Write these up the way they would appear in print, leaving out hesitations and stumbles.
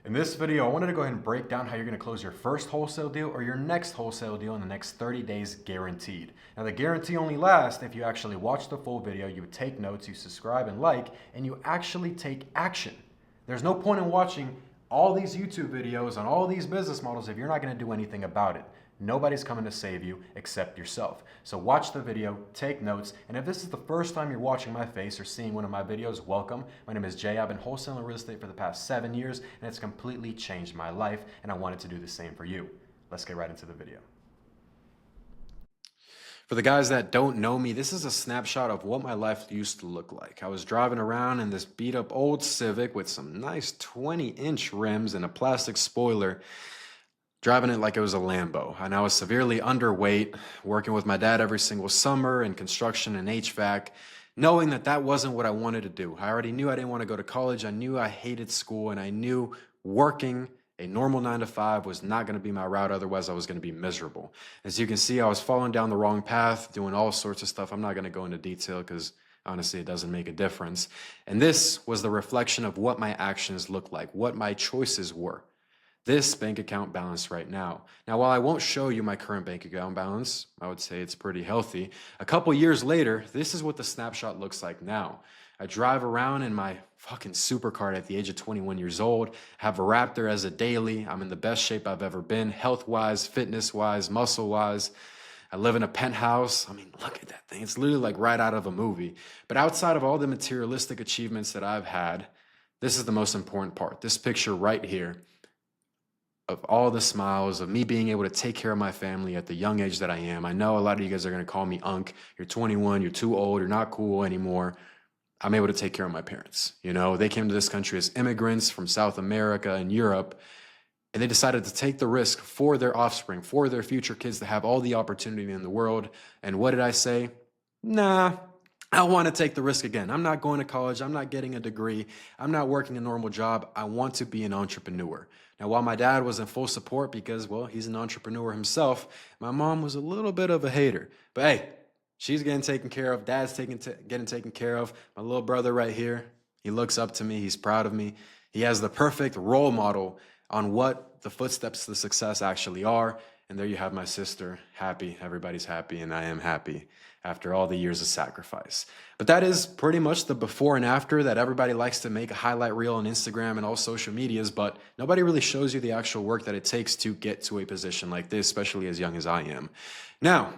In this video, I wanted to go ahead and break down how you're going to close your first wholesale deal or your next wholesale deal in the next 30 days guaranteed. Now the guarantee only lasts if you actually watch the full video, you take notes, you subscribe and like, and you actually take action. There's no point in watching all these YouTube videos on all these business models if you're not going to do anything about it. Nobody's coming to save you except yourself. So watch the video, take notes, and if this is the first time you're watching my face or seeing one of my videos, welcome. My name is Jay. I've been wholesaling real estate for the past 7 years, and it's completely changed my life, and I wanted to do the same for you. Let's get right into the video. For the guys that don't know me, this is a snapshot of what my life used to look like. I was driving around in this beat up old Civic with some nice 20-inch rims and a plastic spoiler, driving it like it was a Lambo. And I was severely underweight, working with my dad every single summer in construction and HVAC, knowing that that wasn't what I wanted to do. I already knew I didn't want to go to college. I knew I hated school, and I knew working a normal 9 to 5 was not going to be my route. Otherwise, I was going to be miserable. As you can see, I was falling down the wrong path, doing all sorts of stuff. I'm not going to go into detail because honestly, it doesn't make a difference. And this was the reflection of what my actions looked like, what my choices were. This bank account balance right now. Now, while I won't show you my current bank account balance, I would say it's pretty healthy. A couple years later, this is what the snapshot looks like now. I drive around in my fucking supercar at the age of 21 years old, have a Raptor as a daily. I'm in the best shape I've ever been, health-wise, fitness-wise, muscle-wise. I live in a penthouse. I mean, look at that thing. It's literally like right out of a movie. But outside of all the materialistic achievements that I've had, this is the most important part. This picture right here of all the smiles, of me being able to take care of my family at the young age that I am. I know a lot of you guys are going to call me Unc. You're 21, you're too old, you're not cool anymore. I'm able to take care of my parents. You know, they came to this country as immigrants from South America and Europe, and they decided to take the risk for their offspring, for their future kids to have all the opportunity in the world. And what did I say? Nah, I want to take the risk again. I'm not going to college. I'm not getting a degree. I'm not working a normal job. I want to be an entrepreneur. Now, while my dad was in full support because, well, he's an entrepreneur himself, my mom was a little bit of a hater. But hey, she's getting taken care of. Dad's getting taken care of. My little brother right here, he looks up to me. He's proud of me. He has the perfect role model on what the footsteps to success actually are. And there you have my sister, happy. Everybody's happy, and I am happy after all the years of sacrifice. But that is pretty much the before and after that everybody likes to make a highlight reel on Instagram and all social medias, but nobody really shows you the actual work that it takes to get to a position like this, especially as young as I am. Now,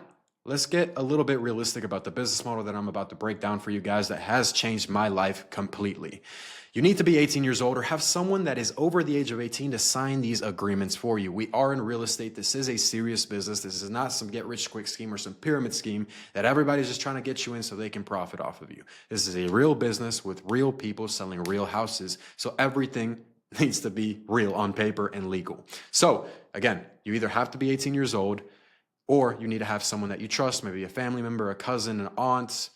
let's get a little bit realistic about the business model that I'm about to break down for you guys that has changed my life completely. You need to be 18 years old or have someone that is over the age of 18 to sign these agreements for you. We are in real estate. This is a serious business. This is not some get-rich-quick scheme or some pyramid scheme that everybody's just trying to get you in so they can profit off of you. This is a real business with real people selling real houses. So everything needs to be real on paper and legal. So again, you either have to be 18 years old or you need to have someone that you trust, maybe a family member, a cousin, an aunt,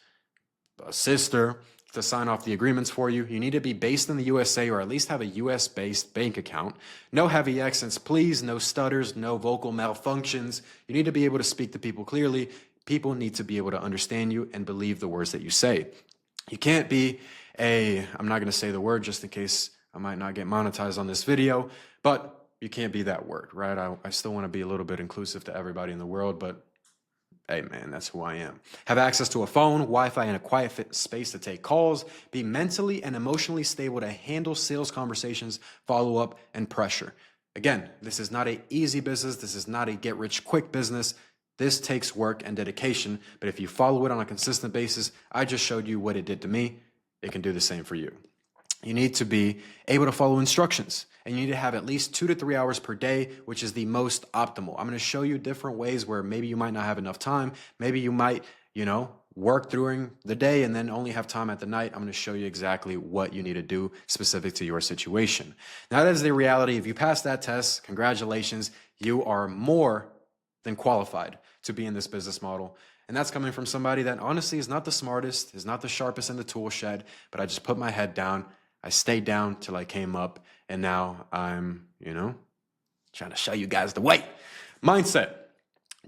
a sister, to sign off the agreements for you. You need to be based in the USA or at least have a US-based bank account. No heavy accents, please. No stutters, no vocal malfunctions. You need to be able to speak to people clearly. People need to be able to understand you and believe the words that you say. You can't be I'm not going to say the word just in case I might not get monetized on this video, but you can't be that word, right? I still want to be a little bit inclusive to everybody in the world, but hey man, that's who I am. Have access to a phone, Wi-Fi, and a quiet space to take calls. Be mentally and emotionally stable to handle sales conversations, follow-up, and pressure. Again, this is not an easy business. This is not a get-rich-quick business. This takes work and dedication, but if you follow it on a consistent basis, I just showed you what it did to me. It can do the same for you. You need to be able to follow instructions, and you need to have at least 2 to 3 hours per day, which is the most optimal. I'm going to show you different ways where maybe you might not have enough time. Maybe you might, work during the day and then only have time at the night. I'm going to show you exactly what you need to do specific to your situation. Now, that is the reality. If you pass that test, congratulations. You are more than qualified to be in this business model. And that's coming from somebody that honestly is not the smartest, is not the sharpest in the tool shed, but I just put my head down. I stayed down till I came up, and now I'm, trying to show you guys the way. Mindset.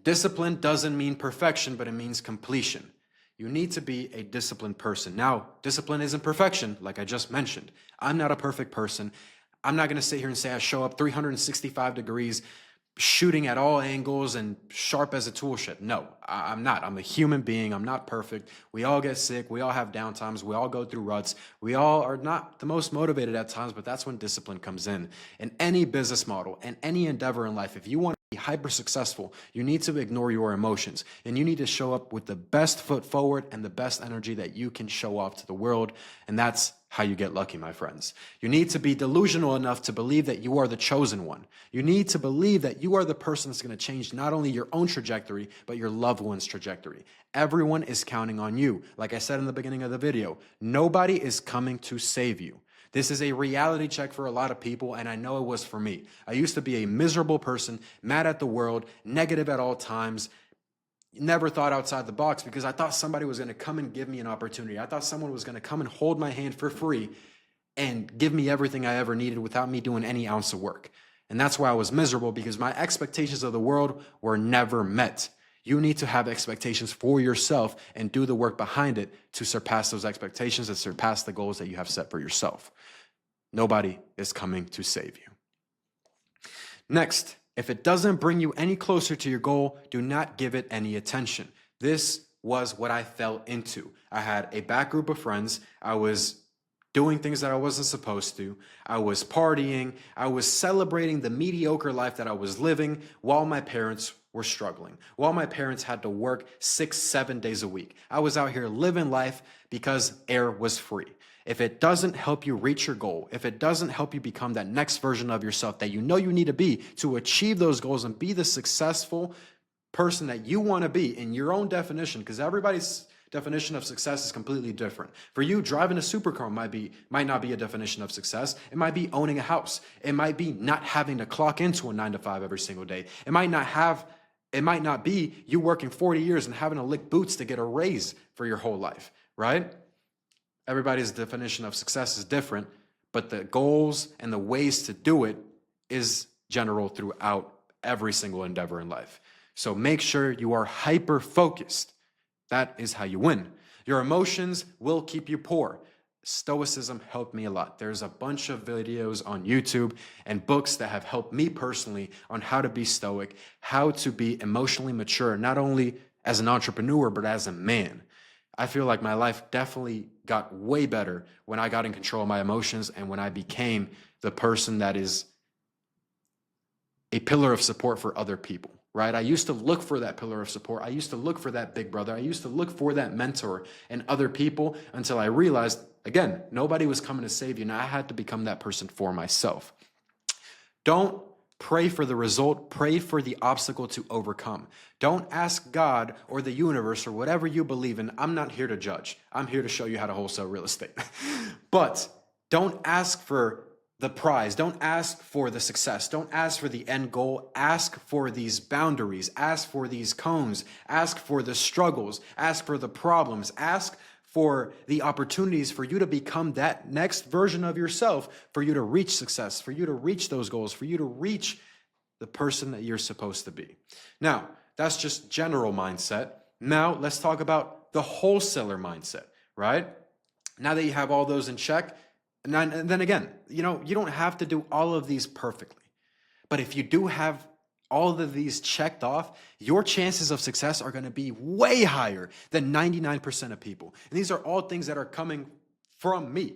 Discipline doesn't mean perfection, but it means completion. You need to be a disciplined person. Now, discipline isn't perfection, like I just mentioned. I'm not a perfect person. I'm not going to sit here and say I show up 365 degrees, shooting at all angles and sharp as a tool shed. No, I'm not. I'm a human being. I'm not perfect. We all get sick. We all have downtimes. We all go through ruts. We all are not the most motivated at times, but that's when discipline comes in. In any business model and any endeavor in life, if you want to be hyper successful, you need to ignore your emotions and you need to show up with the best foot forward and the best energy that you can show off to the world. And that's how you get lucky, my friends. You need to be delusional enough to believe that you are the chosen one. You need to believe that you are the person that's going to change not only your own trajectory, but your loved one's trajectory. Everyone is counting on you. Like I said in the beginning of the video, nobody is coming to save you. This is a reality check for a lot of people, and I know it was for me. I used to be a miserable person, mad at the world, negative at all times, never thought outside the box because I thought somebody was going to come and give me an opportunity. I thought someone was going to come and hold my hand for free and give me everything I ever needed without me doing any ounce of work. And that's why I was miserable, because my expectations of the world were never met. You need to have expectations for yourself and do the work behind it to surpass those expectations and surpass the goals that you have set for yourself. Nobody is coming to save you. Next, if it doesn't bring you any closer to your goal, do not give it any attention. This was what I fell into. I had a back group of friends. I was doing things that I wasn't supposed to. I was partying. I was celebrating the mediocre life that I was living while my parents were struggling, while my parents had to work 6-7 days a week. I was out here living life because air was free. If it doesn't help you reach your goal, if it doesn't help you become that next version of yourself that you know you need to be to achieve those goals and be the successful person that you want to be in your own definition, because everybody's definition of success is completely different. For you, driving a supercar might not be a definition of success. It might be owning a house. It might be not having to clock into a 9-to-5 every single day. It might not be you working 40 years and having to lick boots to get a raise for your whole life, right? Everybody's definition of success is different, but the goals and the ways to do it is general throughout every single endeavor in life. So make sure you are hyper-focused. That is how you win. Your emotions will keep you poor. Stoicism helped me a lot. There's a bunch of videos on YouTube and books that have helped me personally on how to be stoic, how to be emotionally mature, not only as an entrepreneur, but as a man. I feel like my life definitely got way better when I got in control of my emotions and when I became the person that is a pillar of support for other people, right? I used to look for that pillar of support. I used to look for that big brother. I used to look for that mentor and other people until I realized, again, nobody was coming to save you. Now I had to become that person for myself. Don't pray for the result, pray for the obstacle to overcome. Don't ask God or the universe or whatever you believe in. I'm not here to judge. I'm here to show you how to wholesale real estate. But don't ask for the prize. Don't ask for the success. Don't ask for the end goal. Ask for these boundaries. Ask for these cones. Ask for the struggles. Ask for the problems. Ask for the opportunities for you to become that next version of yourself, for you to reach success, for you to reach those goals, for you to reach the person that you're supposed to be. Now, that's just general mindset. Now, let's talk about the wholesaler mindset, right? Now that you have all those in check, and then again, you don't have to do all of these perfectly. But if you do have all of these checked off, your chances of success are going to be way higher than 99% of people. And these are all things that are coming from me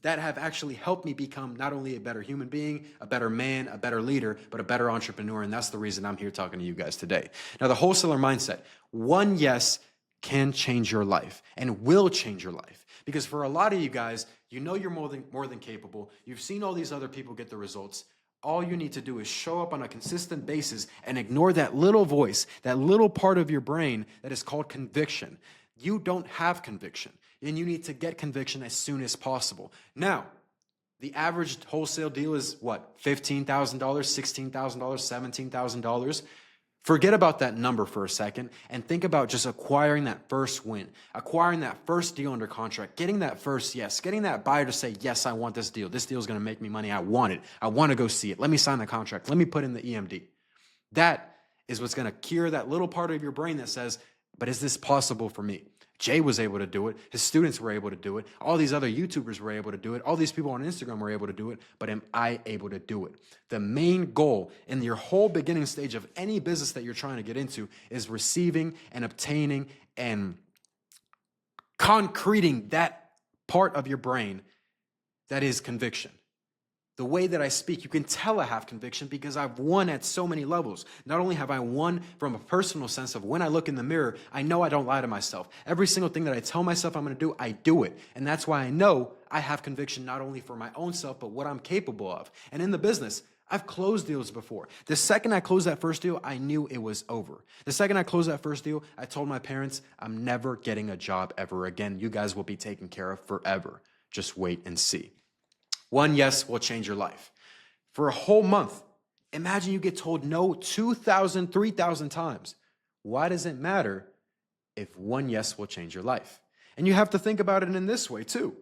that have actually helped me become not only a better human being, a better man, a better leader, but a better entrepreneur. And that's the reason I'm here talking to you guys today. Now, the wholesaler mindset, one yes can change your life and will change your life. Because for a lot of you guys, you're more than capable. You've seen all these other people get the results. All you need to do is show up on a consistent basis and ignore that little voice, that little part of your brain that is called conviction. You don't have conviction, and you need to get conviction as soon as possible. Now, the average wholesale deal is what? $15,000, $16,000, $17,000. Forget about that number for a second and think about just acquiring that first win, acquiring that first deal under contract, getting that first yes, getting that buyer to say, yes, I want this deal. This deal is going to make me money. I want it. I want to go see it. Let me sign the contract. Let me put in the EMD. That is what's going to cure that little part of your brain that says, but is this possible for me? Jay was able to do it. His students were able to do it. All these other YouTubers were able to do it. All these people on Instagram were able to do it. But am I able to do it? The main goal in your whole beginning stage of any business that you're trying to get into is receiving and obtaining and concreting that part of your brain that is conviction. The way that I speak, you can tell I have conviction because I've won at so many levels. Not only have I won from a personal sense of when I look in the mirror, I know I don't lie to myself. Every single thing that I tell myself I'm going to do, I do it. And that's why I know I have conviction not only for my own self, but what I'm capable of. And in the business, I've closed deals before. The second I closed that first deal, I knew it was over. The second I closed that first deal, I told my parents, I'm never getting a job ever again. You guys will be taken care of forever. Just wait and see. One yes will change your life. For a whole month, imagine you get told no 2,000, 3,000 times. Why does it matter if one yes will change your life? And you have to think about it in this way too.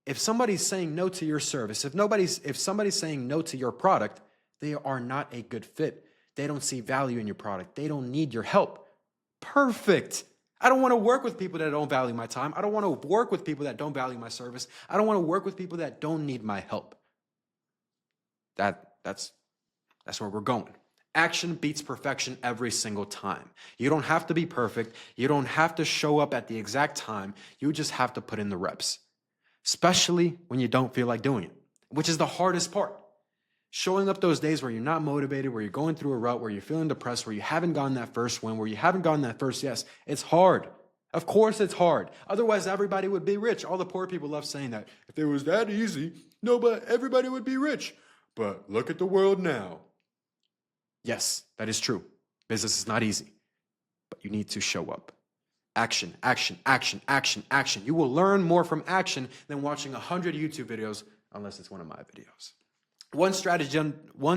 If somebody's saying no to your service, if somebody's saying no to your product, they are not a good fit. They don't see value in your product. They don't need your help. Perfect. I don't want to work with people that don't value my time. I don't want to work with people that don't value my service. I don't want to work with people that don't need my help. That's where we're going. Action beats perfection every single time. You don't have to be perfect. You don't have to show up at the exact time. You just have to put in the reps, especially when you don't feel like doing it, which is the hardest part. Showing up those days where you're not motivated, where you're going through a rut, where you're feeling depressed, where you haven't gotten that first win, where you haven't gotten that first yes, it's hard. Of course it's hard. Otherwise, everybody would be rich. All the poor people love saying that. If it was that easy, but everybody would be rich. But look at the world now. Yes, that is true. Business is not easy, but you need to show up. Action, action, action, action, action. You will learn more from action than watching 100 YouTube videos, unless it's one of my videos. One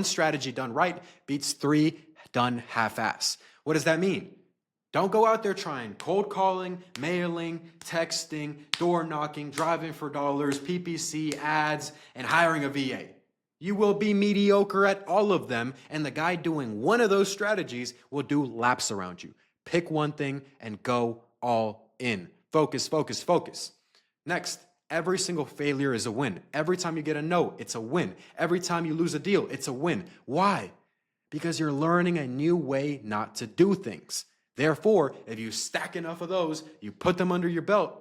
strategy done right beats 3 done half-ass. What does that mean? Don't go out there trying cold calling, mailing, texting, door knocking, driving for dollars, PPC, ads, and hiring a VA. You will be mediocre at all of them, and the guy doing one of those strategies will do laps around you. Pick one thing and go all in. Focus, focus, focus. Next. Every single failure is a win. Every time you get a no, it's a win. Every time you lose a deal, it's a win. Why? Because you're learning a new way not to do things. Therefore, if you stack enough of those, you put them under your belt,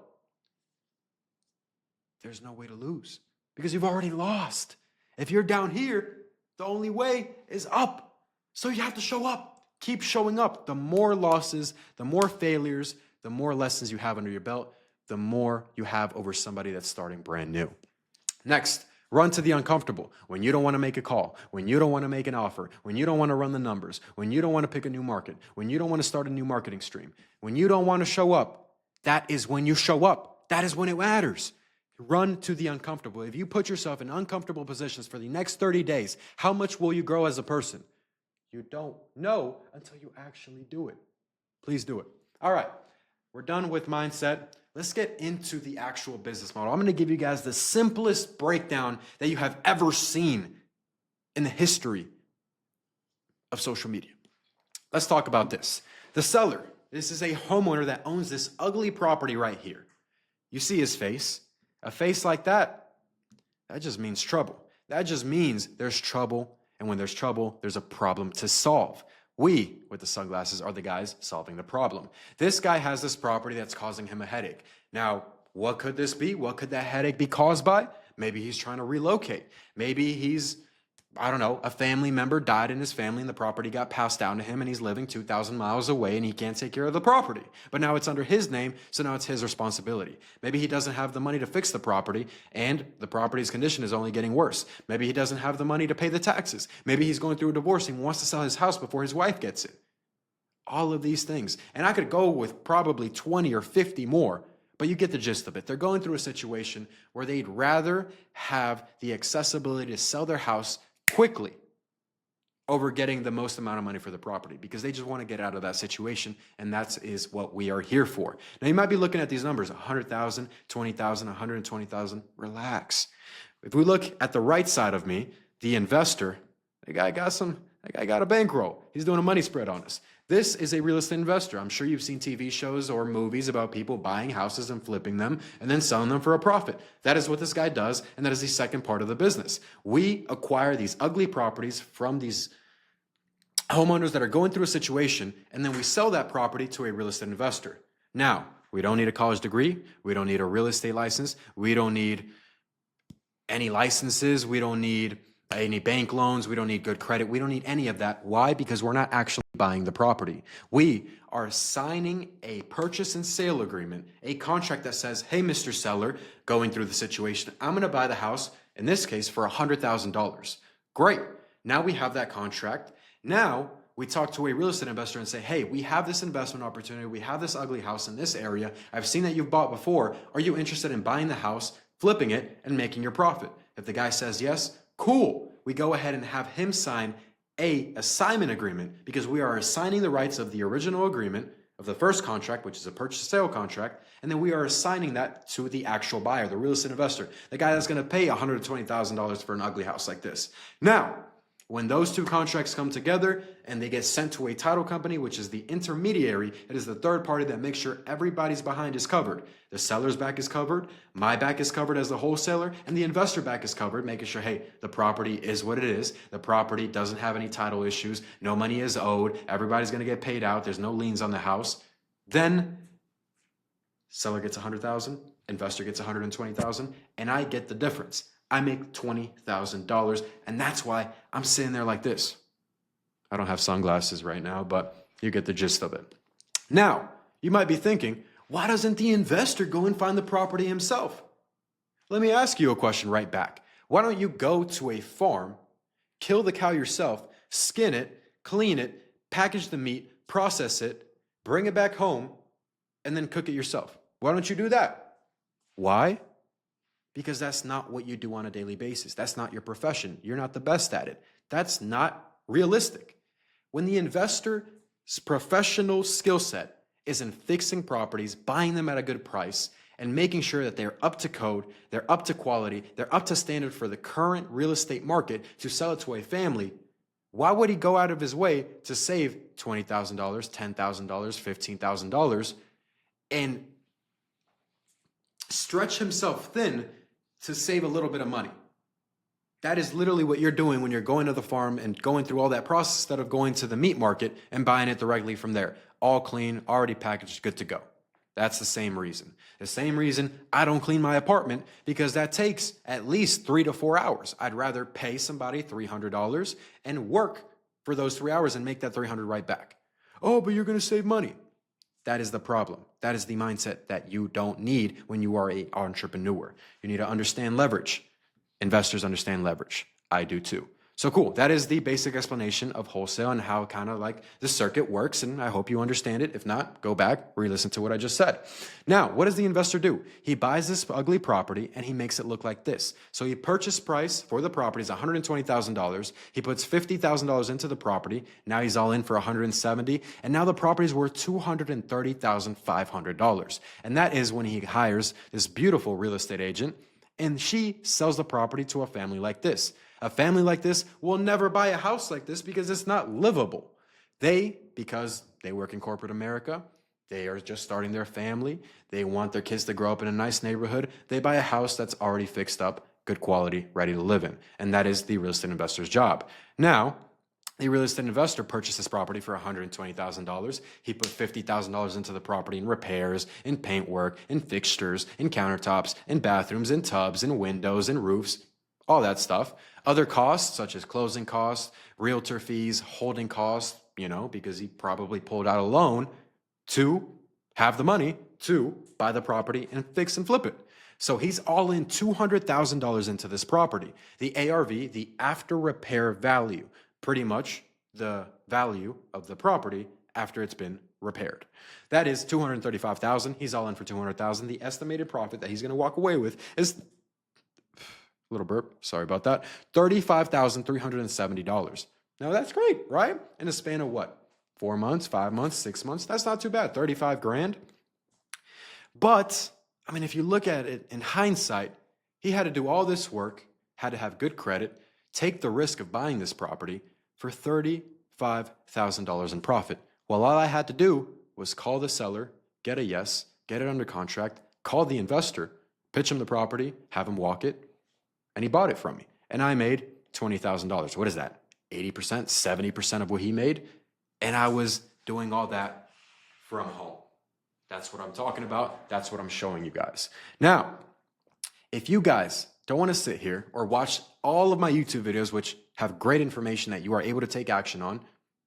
there's no way to lose because you've already lost. If you're down here, the only way is up. So you have to show up. Keep showing up. The more losses, the more failures, the more lessons you have under your belt, the more you have over somebody that's starting brand new. Next, run to the uncomfortable. When you don't want to make a call, when you don't want to make an offer, when you don't want to run the numbers, when you don't want to pick a new market, when you don't want to start a new marketing stream, when you don't want to show up, that is when you show up. That is when it matters. Run to the uncomfortable. If you put yourself in uncomfortable positions for the next 30 days, how much will you grow as a person? You don't know until you actually do it. Please do it. All right, we're done with mindset. Let's get into the actual business model. I'm going to give you guys the simplest breakdown that you have ever seen in the history of social media. Let's talk about this. The seller, this is a homeowner that owns this ugly property right here. You see his face. A face like that, that just means trouble. That just means there's trouble, and when there's trouble, there's a problem to solve. We, with the sunglasses, are the guys solving the problem. This guy has this property that's causing him a headache. Now, what could this be? What could that headache be caused by? Maybe he's trying to relocate. Maybe he's, a family member died in his family and the property got passed down to him and he's living 2,000 miles away and he can't take care of the property. But now it's under his name, so now it's his responsibility. Maybe he doesn't have the money to fix the property and the property's condition is only getting worse. Maybe he doesn't have the money to pay the taxes. Maybe he's going through a divorce and wants to sell his house before his wife gets it. All of these things. And I could go with probably 20 or 50 more, but you get the gist of it. They're going through a situation where they'd rather have the accessibility to sell their house quickly over getting the most amount of money for the property because they just want to get out of that situation, and that is what we are here for. Now, you might be looking at these numbers, 100,000, 20,000, 120,000. Relax. If we look at the right side of me, the investor, the guy got a bankroll. He's doing a money spread on us. This is a real estate investor. I'm sure you've seen TV shows or movies about people buying houses and flipping them and then selling them for a profit. That is what this guy does, and that is the second part of the business. We acquire these ugly properties from these homeowners that are going through a situation, and then we sell that property to a real estate investor. Now, we don't need a college degree. We don't need a real estate license. We don't need any licenses. We don't need any bank loans. We don't need good credit. We don't need any of that. Why? Because we're not actually buying the property. We are signing a purchase and sale agreement, a contract that says, hey, Mr. Seller, going through the situation, I'm going to buy the house, in this case, for $100,000. Great. Now we have that contract. Now we talk to a real estate investor and say, hey, we have this investment opportunity. We have this ugly house in this area. I've seen that you've bought before. Are you interested in buying the house, flipping it, and making your profit? If the guy says yes, cool. We go ahead and have him sign a assignment agreement, because we are assigning the rights of the original agreement of the first contract, which is a purchase sale contract, and then we are assigning that to the actual buyer, the real estate investor, the guy that's going to pay $120,000 for an ugly house like this. Now, when those two contracts come together and they get sent to a title company, which is the intermediary, it is the third party that makes sure everybody's behind is covered. The seller's back is covered, my back is covered as the wholesaler, and the investor back is covered, making sure, hey, the property is what it is. The property doesn't have any title issues. No money is owed. Everybody's going to get paid out. There's no liens on the house. Then seller gets $100,000, investor gets $120,000, and I get the difference. I make $20,000, and that's why I'm sitting there like this. I don't have sunglasses right now, but you get the gist of it. Now, you might be thinking, why doesn't the investor go and find the property himself? Let me ask you a question right back. Why don't you go to a farm, kill the cow yourself, skin it, clean it, package the meat, process it, bring it back home, and then cook it yourself? Why don't you do that? Why? Because that's not what you do on a daily basis. That's not your profession. You're not the best at it. That's not realistic. When the investor's professional skill set is in fixing properties, buying them at a good price, and making sure that they're up to code, they're up to quality, they're up to standard for the current real estate market to sell it to a family, why would he go out of his way to save $20,000, $10,000, $15,000 and stretch himself thin to save a little bit of money? That is literally what you're doing when you're going to the farm and going through all that process instead of going to the meat market and buying it directly from there. All clean, already packaged, good to go. That's the same reason. The same reason I don't clean my apartment, because that takes at least 3 to 4 hours. I'd rather pay somebody $300 and work for those 3 hours and make that $300 right back. Oh, but you're going to save money. That is the problem. That is the mindset that you don't need when you are an entrepreneur. You need to understand leverage. Investors understand leverage. I do too. So cool. That is the basic explanation of wholesale and how kind of like the circuit works. And I hope you understand it. If not, go back, re-listen to what I just said. Now, what does the investor do? He buys this ugly property and he makes it look like this. So he purchase price for the property is $120,000. He puts $50,000 into the property. Now he's all in for $170,000. And now the property is worth $230,500. And that is when he hires this beautiful real estate agent and she sells the property to a family like this. A family like this will never buy a house like this because it's not livable. Because they work in corporate America, they are just starting their family. They want their kids to grow up in a nice neighborhood. They buy a house that's already fixed up, good quality, ready to live in. And that is the real estate investor's job. Now, the real estate investor purchased this property for $120,000. He put $50,000 into the property in repairs, in paint work, in fixtures, in countertops, in bathrooms, in tubs, in windows, in roofs, all that stuff. Other costs, such as closing costs, realtor fees, holding costs, because he probably pulled out a loan to have the money to buy the property and fix and flip it. So he's all in $200,000 into this property. The ARV, the after repair value, pretty much the value of the property after it's been repaired. That is $235,000. He's all in for $200,000. The estimated profit that he's going to walk away with is, little burp, sorry about that, $35,370. Now that's great, right? In a span of what? 4 months, 5 months, 6 months? That's not too bad. 35 grand. But if you look at it in hindsight, he had to do all this work, had to have good credit, take the risk of buying this property for $35,000 in profit. Well, all I had to do was call the seller, get a yes, get it under contract, call the investor, pitch him the property, have him walk it, and he bought it from me. And I made $20,000. What is that? 80%, 70% of what he made. And I was doing all that from home. That's what I'm talking about. That's what I'm showing you guys. Now, if you guys don't want to sit here or watch all of my YouTube videos, which have great information that you are able to take action on,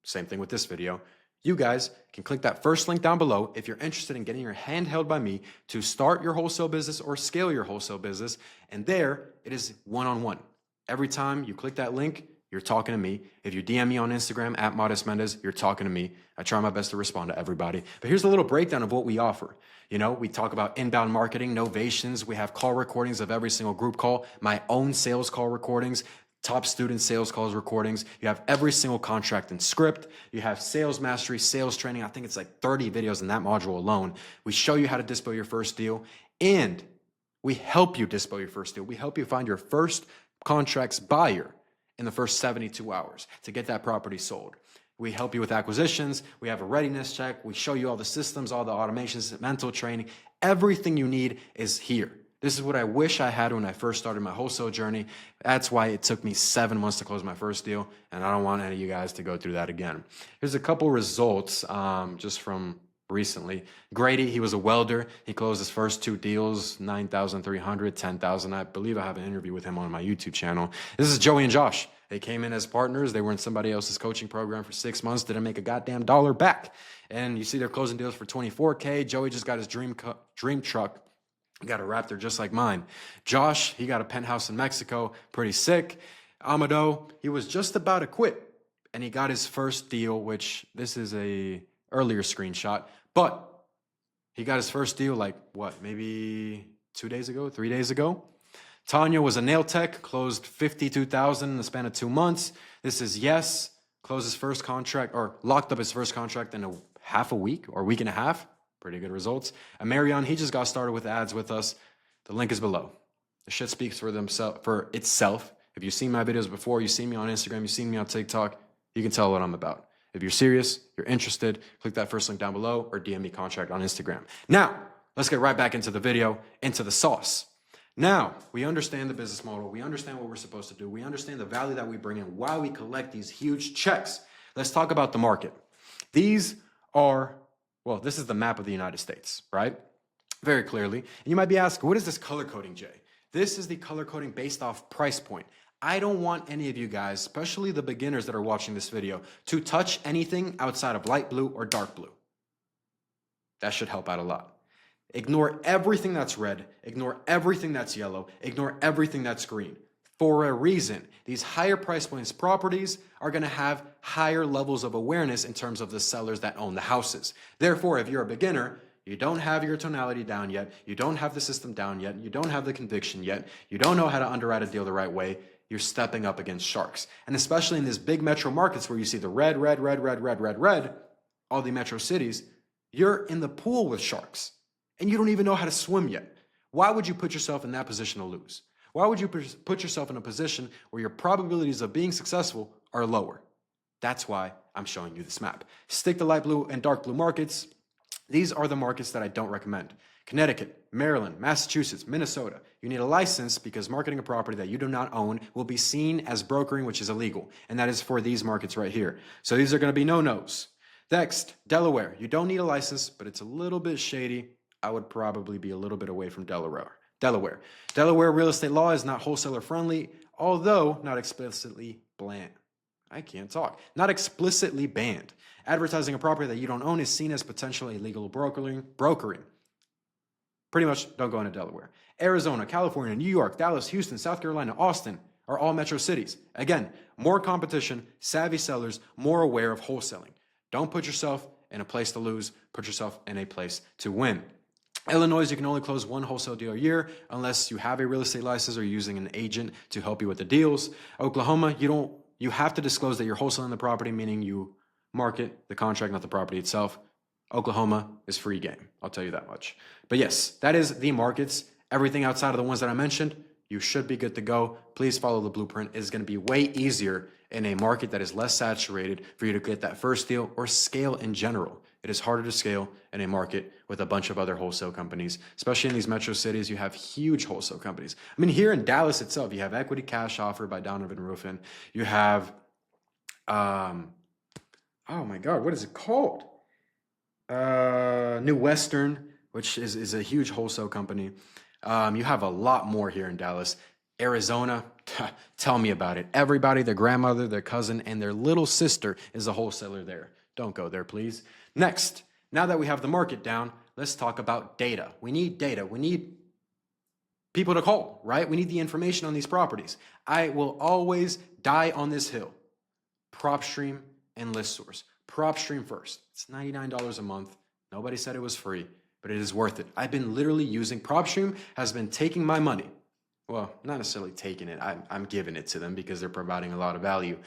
same thing with this video, you guys can click that first link down below if you're interested in getting your hand held by me to start your wholesale business or scale your wholesale business. And there it is one-on-one. Every time you click that link, you're talking to me. If you DM me on Instagram at Modest Mendez, you're talking to me. I try my best to respond to everybody. But here's a little breakdown of what we offer. You know, we talk about inbound marketing, novations. We have call recordings of every single group call, my own sales call recordings, top student sales calls recordings. You have every single contract and script. You have sales mastery, sales training. I think it's like 30 videos in that module alone. We show you how to dispo your first deal, and we help you dispo your first deal. We help you find your first contract's buyer in the first 72 hours to get that property sold. We help you with acquisitions. We have a readiness check. We show you all the systems, all the automations, mental training. Everything you need is here. This is what I wish I had when I first started my wholesale journey. That's why it took me 7 months to close my first deal, and I don't want any of you guys to go through that again. Here's a couple results just from recently. Grady, he was a welder. He closed his first 2 deals, 9,300, 10,000. I believe I have an interview with him on my YouTube channel. This is Joey and Josh. They came in as partners. They were in somebody else's coaching program for 6 months, didn't make a goddamn dollar back. And you see they're closing deals for 24K. Joey just got his dream truck. He got a Raptor just like mine. Josh, he got a penthouse in Mexico, pretty sick. Amado, he was just about to quit, and he got his first deal, which this is a earlier screenshot, but he got his first deal like, what, maybe 2 days ago, 3 days ago? Tanya was a nail tech, closed 52,000 in the span of 2 months. This is Yes, closed his first contract, or locked up his first contract in half a week or week and a half. Pretty good results. And Marion, he just got started with ads with us. The link is below. The shit speaks for itself. If you've seen my videos before, you've seen me on Instagram, you've seen me on TikTok, you can tell what I'm about. If you're serious, you're interested, click that first link down below or DM me contract on Instagram. Now, let's get right back into the video, into the sauce. Now, we understand the business model. We understand what we're supposed to do. We understand the value that we bring in, why we collect these huge checks. Let's talk about the market. These are, well, this is the map of the United States, right? Very clearly. And you might be asking, what is this color coding, Jay? This is the color coding based off price point. I don't want any of you guys, especially the beginners that are watching this video, to touch anything outside of light blue or dark blue. That should help out a lot. Ignore everything that's red, ignore everything that's yellow, ignore everything that's green. For a reason, these higher price points properties are going to have higher levels of awareness in terms of the sellers that own the houses. Therefore, if you're a beginner, you don't have your tonality down yet, you don't have the system down yet, you don't have the conviction yet, you don't know how to underwrite a deal the right way, you're stepping up against sharks. And especially in these big metro markets where you see the red, all the metro cities, you're in the pool with sharks and you don't even know how to swim yet. Why would you put yourself in that position to lose? Why would you put yourself in a position where your probabilities of being successful are lower? That's why I'm showing you this map. Stick to light blue and dark blue markets. These are the markets that I don't recommend. Connecticut, Maryland, Massachusetts, Minnesota. You need a license because marketing a property that you do not own will be seen as brokering, which is illegal. And that is for these markets right here. So these are going to be no-nos. Next, Delaware. You don't need a license, but it's a little bit shady. I would probably be a little bit away from Delaware. Delaware real estate law is not wholesaler friendly, although not explicitly banned. I can't talk. Not explicitly banned. Advertising a property that you don't own is seen as potentially illegal brokering. Pretty much don't go into Delaware. Arizona, California, New York, Dallas, Houston, South Carolina, Austin are all metro cities. Again, more competition, savvy sellers, more aware of wholesaling. Don't put yourself in a place to lose. Put yourself in a place to win. Illinois, you can only close one wholesale deal a year unless you have a real estate license or you're using an agent to help you with the deals. Oklahoma, you have to disclose that you're wholesaling the property, meaning you market the contract, not the property itself. Oklahoma is free game. I'll tell you that much. But yes, that is the markets. Everything outside of the ones that I mentioned, You should be good to go. Please follow the blueprint. It's going to be way easier in a market that is less saturated for you to get that first deal or scale in general. It is harder to scale in a market with a bunch of other wholesale companies, especially in these metro cities. You have huge wholesale companies. I mean, here in Dallas itself, you have Equity Cash Offer by Donovan Ruffin. You have, oh my God, what is it called? New Western, which is a huge wholesale company. You have a lot more here in Dallas. Arizona, tell me about it. Everybody, their grandmother, their cousin, and their little sister is a wholesaler there. Don't go there, please. Next, now that we have the market down, let's talk about data. We need data. We need people to call, right? We need the information on these properties. I will always die on this hill. PropStream and ListSource. PropStream first. It's $99 a month. Nobody said it was free, but it is worth it. I've been literally using PropStream, has been taking my money. Well, not necessarily taking it. I'm giving it to them because they're providing a lot of value.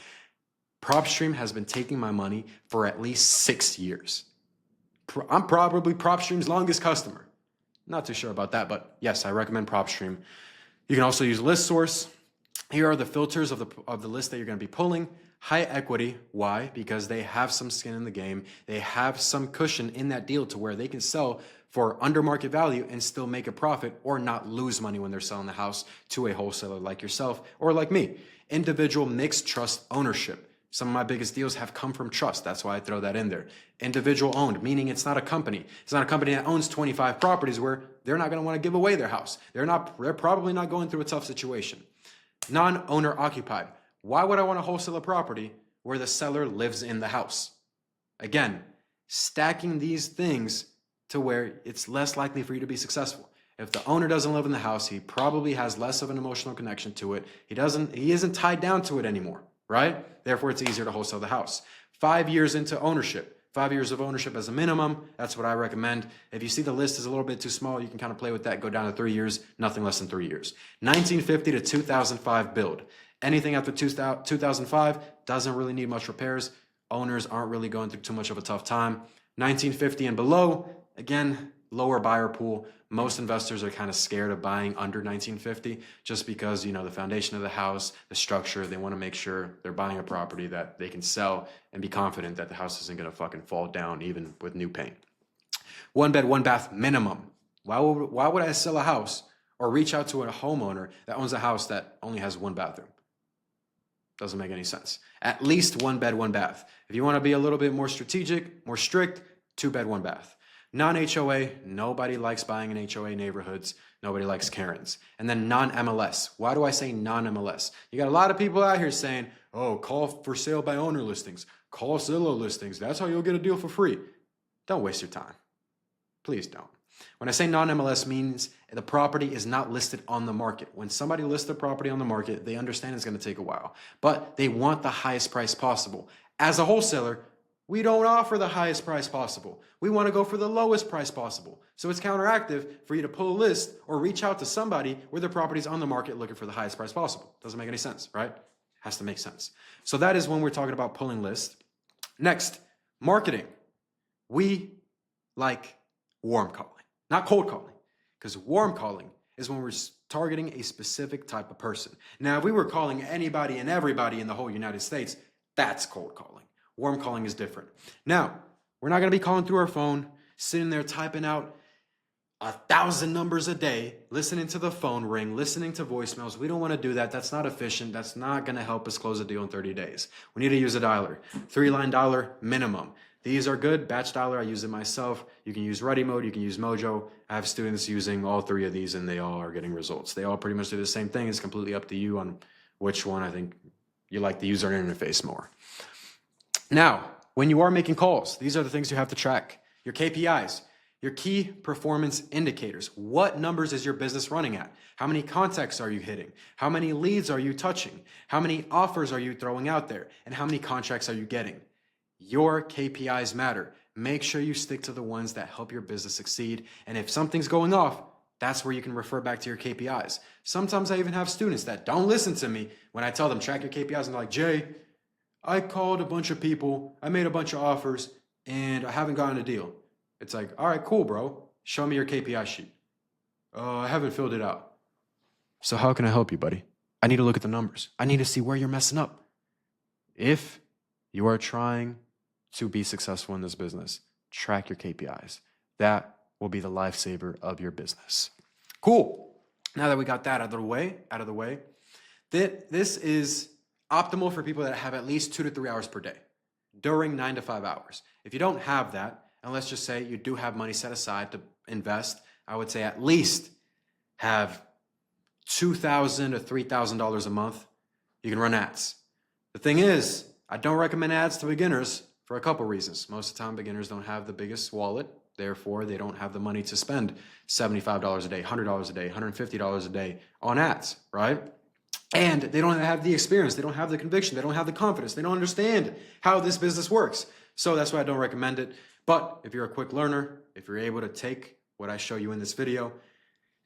PropStream has been taking my money for at least 6 years. I'm probably PropStream's longest customer. Not too sure about that, but yes, I recommend PropStream. You can also use ListSource. Here are the filters of the list that you're going to be pulling. High equity. Why? Because they have some skin in the game. They have some cushion in that deal to where they can sell for under market value and still make a profit or not lose money when they're selling the house to a wholesaler like yourself or like me. Individual mixed trust ownership. Some of my biggest deals have come from trust. That's why I throw that in there. Individual owned, meaning it's not a company. It's not a company that owns 25 properties where they're not going to want to give away their house. They're probably not going through a tough situation. Non-owner occupied. Why would I want to wholesale a property where the seller lives in the house? Again, stacking these things to where it's less likely for you to be successful. If the owner doesn't live in the house, he probably has less of an emotional connection to it. He isn't tied down to it anymore, right? Therefore, it's easier to wholesale the house. 5 years into ownership. 5 years of ownership as a minimum. That's what I recommend. If you see the list is a little bit too small, you can kind of play with that. Go down to 3 years, nothing less than 3 years. 1950 to 2005 build. Anything after 2005 doesn't really need much repairs. Owners aren't really going through too much of a tough time. 1950 and below, again, lower buyer pool. Most investors are kind of scared of buying under 1950 just because, you know, the foundation of the house, the structure, they want to make sure they're buying a property that they can sell and be confident that the house isn't going to fucking fall down even with new paint. 1 bed, 1 bath minimum. Why would I sell a house or reach out to a homeowner that owns a house that only has 1 bathroom? Doesn't make any sense. At least 1 bed, 1 bath. If you want to be a little bit more strategic, more strict, 2 bed, 1 bath. Non-HOA, nobody likes buying in HOA neighborhoods. Nobody likes Karens. And then non-MLS. Why do I say non-MLS? You got a lot of people out here saying, oh, call for sale by owner listings. Call Zillow listings. That's how you'll get a deal for free. Don't waste your time. Please don't. When I say non-MLS means the property is not listed on the market. When somebody lists a property on the market, they understand it's going to take a while, but they want the highest price possible. As a wholesaler, we don't offer the highest price possible. We want to go for the lowest price possible. So it's counteractive for you to pull a list or reach out to somebody where their property's on the market looking for the highest price possible. Doesn't make any sense, right? Has to make sense. So that is when we're talking about pulling lists. Next, marketing. We like warm calling. Not cold calling, because warm calling is when we're targeting a specific type of person. Now, if we were calling anybody and everybody in the whole United States, that's cold calling. Warm calling is different. Now, we're not going to be calling through our phone, sitting there typing out 1,000 numbers a day, listening to the phone ring, listening to voicemails. We don't want to do that. That's not efficient. That's not going to help us close a deal in 30 days. We need to use a dialer. 3-line dialer minimum. These are good. Batch dialer, I use it myself. You can use Ready Mode. You can use Mojo. I have students using all 3 of these, and they all are getting results. They all pretty much do the same thing. It's completely up to you on which one I think you like the user interface more. Now, when you are making calls, these are the things you have to track. Your KPIs, your key performance indicators. What numbers is your business running at? How many contacts are you hitting? How many leads are you touching? How many offers are you throwing out there? And how many contracts are you getting? Your KPIs matter. Make sure you stick to the ones that help your business succeed. And if something's going off, that's where you can refer back to your KPIs. Sometimes I even have students that don't listen to me when I tell them track your KPIs, and they're like, Jay, I called a bunch of people, I made a bunch of offers, and I haven't gotten a deal. It's like, all right, cool, bro. Show me your KPI sheet. I haven't filled it out. So how can I help you, buddy? I need to look at the numbers. I need to see where you're messing up. If you are trying to be successful in this business, track your KPIs. That will be the lifesaver of your business. Cool. Now that we got that out of the way, this is optimal for people that have at least 2 to 3 hours per day during 9 to 5 hours. If you don't have that, and let's just say you do have money set aside to invest, I would say at least have $2,000 to $3,000 a month. You can run ads. The thing is, I don't recommend ads to beginners for a couple reasons. Most of the time, beginners don't have the biggest wallet. Therefore, they don't have the money to spend $75 a day, $100 a day, $150 a day on ads, right? And they don't have the experience. They don't have the conviction. They don't have the confidence. They don't understand how this business works. So that's why I don't recommend it. But if you're a quick learner, if you're able to take what I show you in this video,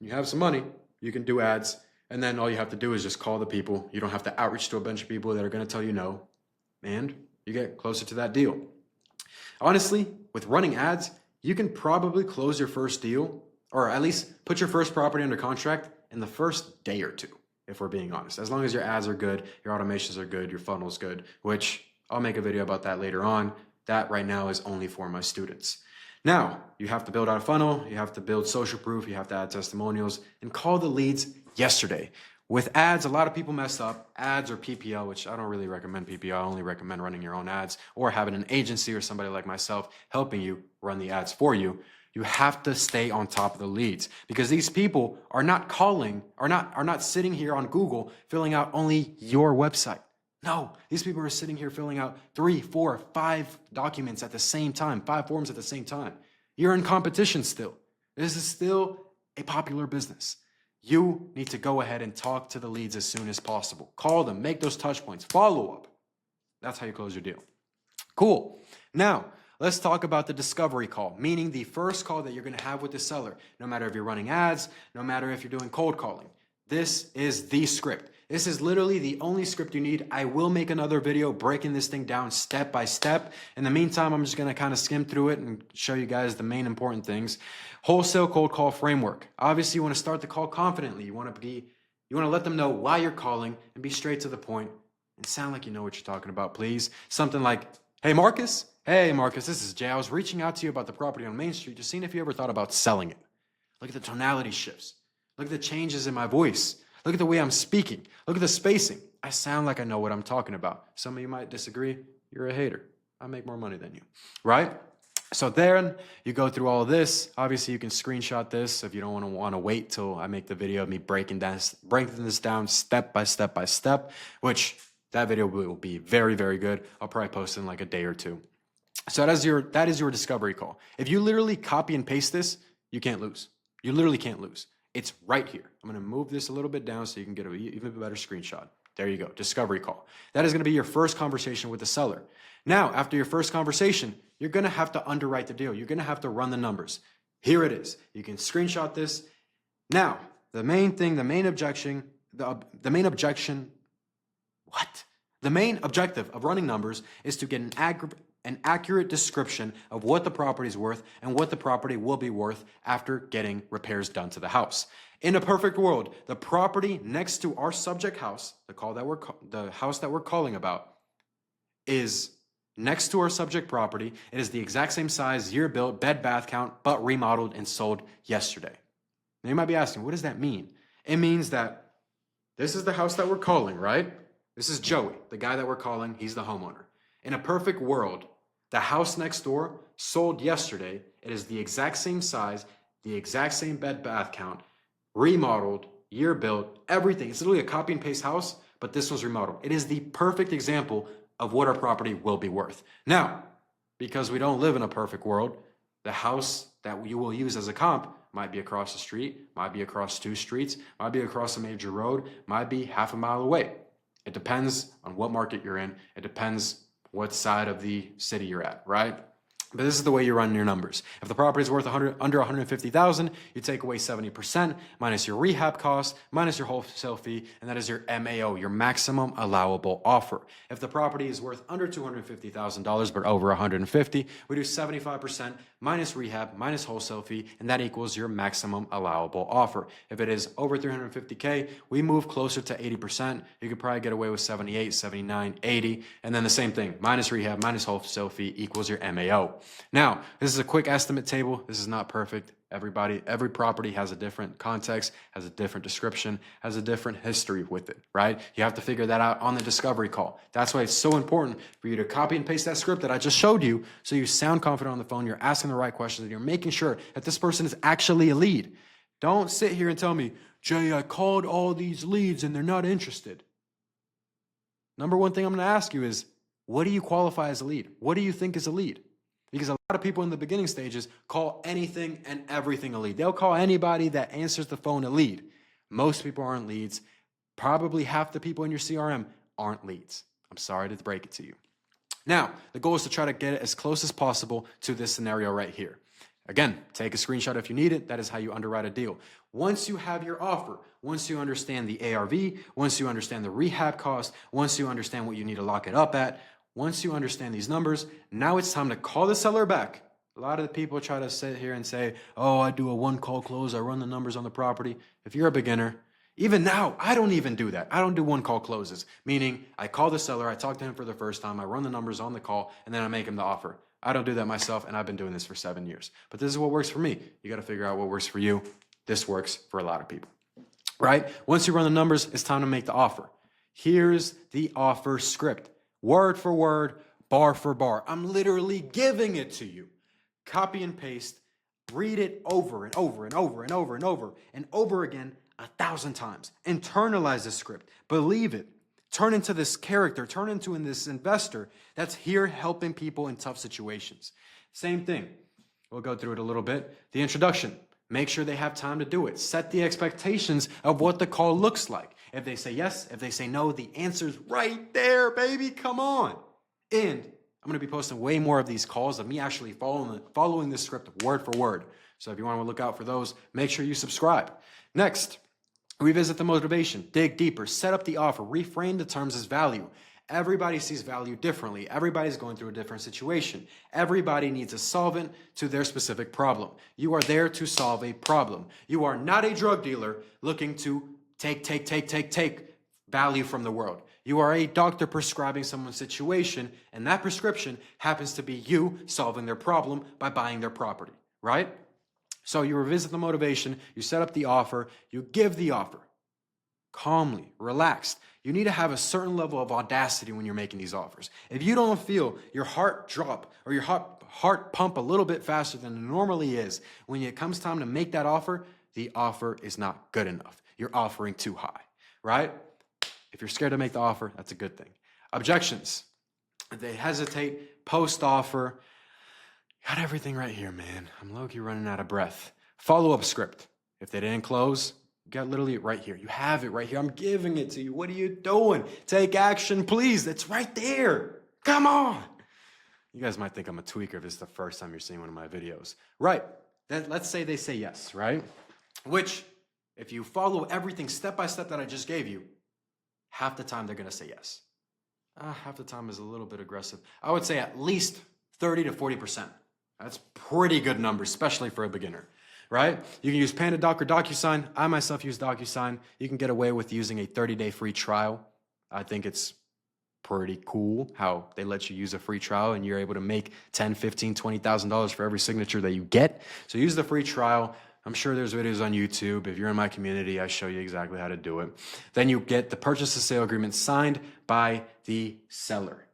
you have some money, you can do ads. And then all you have to do is just call the people. You don't have to outreach to a bunch of people that are going to tell you no. And you get closer to that deal. Honestly, with running ads, you can probably close your first deal, or at least put your first property under contract in the first day or two, if we're being honest. As long as your ads are good, your automations are good, your funnel's good, which I'll make a video about that later on. That right now is only for my students. Now, you have to build out a funnel, you have to build social proof, you have to add testimonials, and call the leads yesterday. With ads, a lot of people mess up. Ads or PPL, which I don't really recommend PPL. I only recommend running your own ads or having an agency or somebody like myself helping you run the ads for you. You have to stay on top of the leads because these people are not calling, are not sitting here on Google filling out only your website. No, these people are sitting here filling out 3, 4, 5 documents at the same time, 5 forms at the same time. You're in competition still. This is still a popular business. You need to go ahead and talk to the leads as soon as possible. Call them, make those touch points, follow up. That's how you close your deal. Cool. Now, let's talk about the discovery call, meaning the first call that you're going to have with the seller, no matter if you're running ads, no matter if you're doing cold calling. This is the script. This is literally the only script you need. I will make another video breaking this thing down step by step. In the meantime, I'm just going to kind of skim through it and show you guys the main important things. Wholesale cold call framework. Obviously, you want to start the call confidently. You want to let them know why you're calling and be straight to the point and sound like you know what you're talking about, please. Something like, hey, Marcus. Hey, Marcus, this is Jay. I was reaching out to you about the property on Main Street, just seeing if you ever thought about selling it. Look at the tonality shifts. Look at the changes in my voice. Look at the way I'm speaking. Look at the spacing. I sound like I know what I'm talking about. Some of you might disagree. You're a hater. I make more money than you, right? So then you go through all of this. Obviously, you can screenshot this if you don't want to wait till I make the video of me breaking this down step by step, which that video will be very, very good. I'll probably post in like a day or two. So that is your discovery call. If you literally copy and paste this, you can't lose. You literally can't lose. It's right here. I'm going to move this a little bit down so you can get an even better screenshot. There you go. Discovery call. That is going to be your first conversation with the seller. Now, after your first conversation, you're going to have to underwrite the deal. You're going to have to run the numbers. Here it is. You can screenshot this. Now, the main objective of running numbers is to get an accurate description of what the property is worth and what the property will be worth after getting repairs done to the house. In a perfect world, the property next to our subject house, the house that we're calling about, is next to our subject property. It is the exact same size, year built, bed, bath count, but remodeled and sold yesterday. Now you might be asking, what does that mean? It means that this is the house that we're calling, right? This is Joey, the guy that we're calling. He's the homeowner. In a perfect world, the house next door sold yesterday. It is the exact same size, the exact same bed bath count, remodeled, year built, everything. It's literally a copy and paste house, but this was remodeled. It is the perfect example of what our property will be worth. Now, because we don't live in a perfect world, the house that you will use as a comp might be across the street, might be across 2 streets, might be across a major road, might be half a mile away. It depends on what market you're in. It depends what side of the city you're at, right? But this is the way you run your numbers. If the property is worth under 150,000, you take away 70% minus your rehab cost, minus your wholesale fee, and that is your MAO, your maximum allowable offer. If the property is worth under $250,000 but over 150, we do 75% minus rehab, minus wholesale fee, and that equals your maximum allowable offer. If it is over 350K, we move closer to 80%. You could probably get away with 78, 79, 80, and then the same thing, minus rehab, minus wholesale fee equals your MAO. Now, this is a quick estimate table. This is not perfect. Every property has a different context, has a different description, has a different history with it, right? You have to figure that out on the discovery call. That's why it's so important for you to copy and paste that script that I just showed you so you sound confident on the phone, you're asking the right questions, and you're making sure that this person is actually a lead. Don't sit here and tell me, Jay, I called all these leads and they're not interested. Number one thing I'm going to ask you is, what do you qualify as a lead? What do you think is a lead? Because a lot of people in the beginning stages call anything and everything a lead. They'll call anybody that answers the phone a lead. Most people aren't leads. Probably half the people in your CRM aren't leads. I'm sorry to break it to you. Now, the goal is to try to get it as close as possible to this scenario right here. Again, take a screenshot if you need it. That is how you underwrite a deal. Once you have your offer, once you understand the ARV, once you understand the rehab cost, once you understand what you need to lock it up at, once you understand these numbers, now it's time to call the seller back. A lot of the people try to sit here and say, oh, I do a one-call close. I run the numbers on the property. If you're a beginner, even now, I don't even do that. I don't do one-call closes, meaning I call the seller, I talk to him for the first time, I run the numbers on the call, and then I make him the offer. I don't do that myself, and I've been doing this for 7 years. But this is what works for me. You got to figure out what works for you. This works for a lot of people, right? Once you run the numbers, it's time to make the offer. Here's the offer script. Word for word, bar for bar. I'm literally giving it to you. Copy and paste. Read it over and over and over and over and over and over again 1,000 times. Internalize the script. Believe it. Turn into this character. Turn into this investor that's here helping people in tough situations. Same thing. We'll go through it a little bit. The introduction. Make sure they have time to do it. Set the expectations of what the call looks like. If they say yes, if they say no, the answer's right there, baby. Come on. And I'm going to be posting way more of these calls of me actually following this script word for word. So if you want to look out for those, make sure you subscribe. Next, revisit the motivation. Dig deeper. Set up the offer. Reframe the terms as value. Everybody sees value differently. Everybody's going through a different situation. Everybody needs a solvent to their specific problem. You are there to solve a problem. You are not a drug dealer looking to take value from the world. You are a doctor prescribing someone's situation, and that prescription happens to be you solving their problem by buying their property, right? So you revisit the motivation, you set up the offer, you give the offer. Calmly, relaxed. You need to have a certain level of audacity when you're making these offers. If you don't feel your heart drop or your heart pump a little bit faster than it normally is, when it comes time to make that offer, the offer is not good enough. You're offering too high, right? If you're scared to make the offer, that's a good thing. Objections. If they hesitate, post-offer. Got everything right here, man. I'm low-key running out of breath. Follow-up script. If they didn't close, you got literally right here. You have it right here. I'm giving it to you. What are you doing? Take action, please. It's right there. Come on. You guys might think I'm a tweaker if this is the first time you're seeing one of my videos. Right. Let's say they say yes, right? Which, if you follow everything step by step that I just gave you, half the time they're going to say yes. Half the time is a little bit aggressive. I would say at least 30 to 40%. That's pretty good numbers, especially for a beginner, right? You can use PandaDoc or DocuSign. I myself use DocuSign. You can get away with using a 30-day free trial. I think it's pretty cool how they let you use a free trial and you're able to make $10,000, $15,000, $20,000 for every signature that you get. So use the free trial. I'm sure there's videos on YouTube. If you're in my community, I show you exactly how to do it. Then you get the purchase and sale agreement signed by the seller,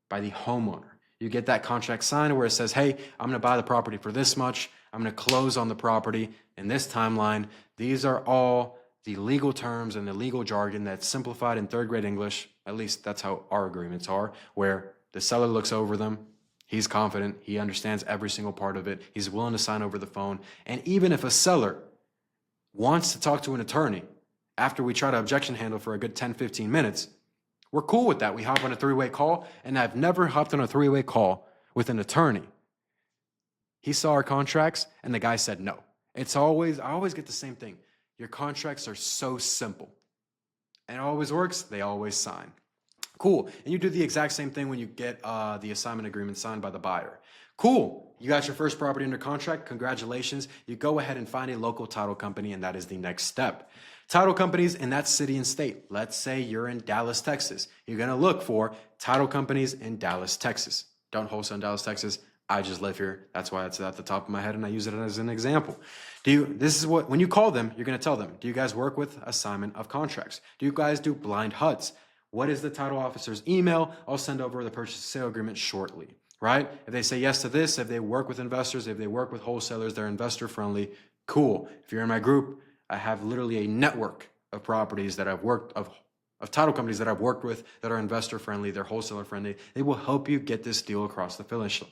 by the homeowner. You get that contract signed where it says, hey, I'm going to buy the property for this much. I'm going to close on the property in this timeline. These are all the legal terms and the legal jargon that's simplified in third grade English. At least that's how our agreements are, where the seller looks over them. He's confident. He understands every single part of it. He's willing to sign over the phone. And even if a seller wants to talk to an attorney after we try to objection handle for a good 10, 15 minutes, we're cool with that. We hop on a three-way call, and I've never hopped on a three-way call with an attorney He saw our contracts and the guy said no. I always get the same thing. Your contracts are so simple. And it always works. They always sign. Cool. And you do the exact same thing when you get the assignment agreement signed by the buyer. Cool. You got your first property under contract. Congratulations. You go ahead and find a local title company, and that is the next step. Title companies in that city and state. Let's say you're in Dallas, Texas. You're going to look for title companies in Dallas, Texas. Don't wholesale in Dallas, Texas. I just live here. That's why it's at the top of my head, and I use it as an example. When you call them, you're going to tell them, do you guys work with assignment of contracts? Do you guys do blind HUDs? What is the title officer's email? I'll send over the purchase and sale agreement shortly, right? If they say yes to this, if they work with investors, if they work with wholesalers, they're investor friendly, cool. If you're in my group, I have literally a network of properties that I've worked of title companies that I've worked with that are investor friendly, they're wholesaler friendly. They will help you get this deal across the finish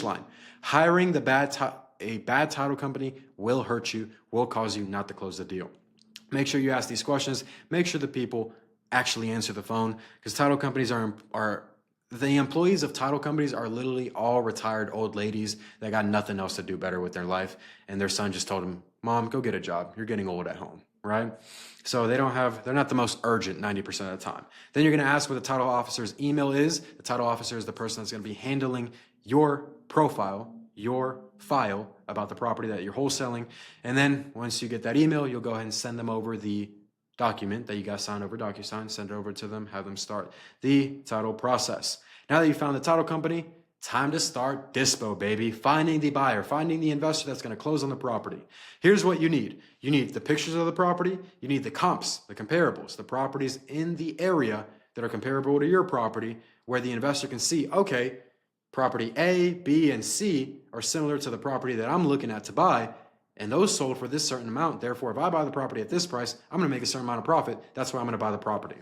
line. Hiring a bad title company will hurt you, will cause you not to close the deal. Make sure you ask these questions. Make sure the people actually answer the phone, because title companies the employees of title companies are literally all retired old ladies that got nothing else to do better with their life, and their son just told them, Mom, go get a job. You're getting old at home, right? So they're not the most urgent 90% of the time. Then you're going to ask what the title officer's email is. The title officer is the person that's going to be handling your profile, your file about the property that you're wholesaling. And then once you get that email, you'll go ahead and send them over the document that you guys sign over DocuSign, send it over to them, have them start the title process. Now that you found the title company, time to start dispo, baby. Finding the buyer, finding the investor that's going to close on the property. Here's what you need. You need the pictures of the property. You need the comps, the comparables, the properties in the area that are comparable to your property, where the investor can see, okay, property A, B, and C are similar to the property that I'm looking at to buy, and those sold for this certain amount. Therefore, if I buy the property at this price, I'm going to make a certain amount of profit. That's why I'm going to buy the property,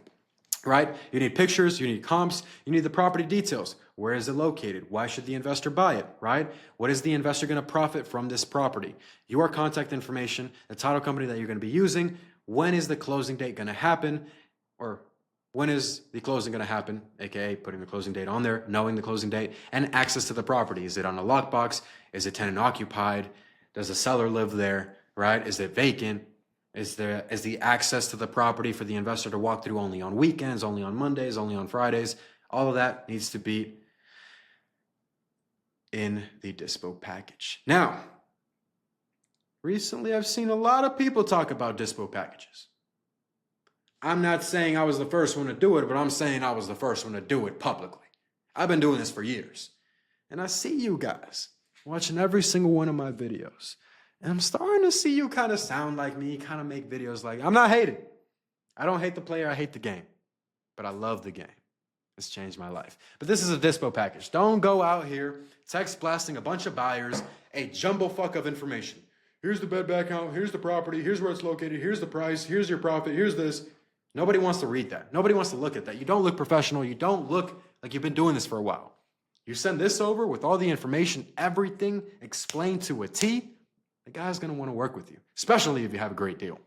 right? You need pictures, you need comps, you need the property details. Where is it located? Why should the investor buy it, right? What is the investor going to profit from this property? Your contact information, the title company that you're going to be using, when is the closing date going to happen, or when is the closing going to happen, aka putting the closing date on there, knowing the closing date, and access to the property. Is it on a lockbox? Is it tenant occupied? Does the seller live there, right? Is it vacant? Is the access to the property for the investor to walk through only on weekends, only on Mondays, only on Fridays? All of that needs to be in the Diso package. Now, recently I've seen a lot of people talk about Diso packages. I'm not saying I was the first one to do it, but I'm saying I was the first one to do it publicly. I've been doing this for years. And I see you guys watching every single one of my videos. And I'm starting to see you kind of sound like me, kind of make videos like, I'm not hating. I don't hate the player, I hate the game. But I love the game. It's changed my life. But this is a Diso package. Don't go out here text blasting a bunch of buyers a jumble fuck of information. Here's the bed back count, here's the property, here's where it's located, here's the price, here's your profit, here's this. Nobody wants to read that. Nobody wants to look at that. You don't look professional. You don't look like you've been doing this for a while. You send this over with all the information, everything explained to a T, the guy's going to want to work with you, especially if you have a great deal,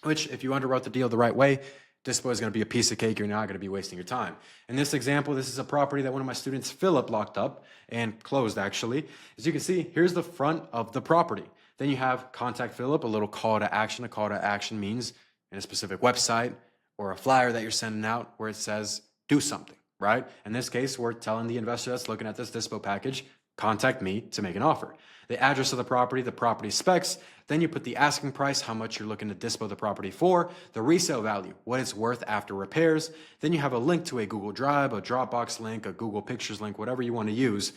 which if you underwrote the deal the right way, Diso is going to be a piece of cake. You're not going to be wasting your time. In this example, this is a property that one of my students, Philip, locked up and closed, actually. As you can see, here's the front of the property. Then you have contact Philip, a little call to action. A call to action means in a specific website or a flyer that you're sending out where it says, do something, right? In this case, we're telling the investor that's looking at this Diso package, contact me to make an offer. The address of the property specs, then you put the asking price, how much you're looking to dispo the property for, the resale value, what it's worth after repairs. Then you have a link to a Google Drive, a Dropbox link, a Google Pictures link, whatever you want to use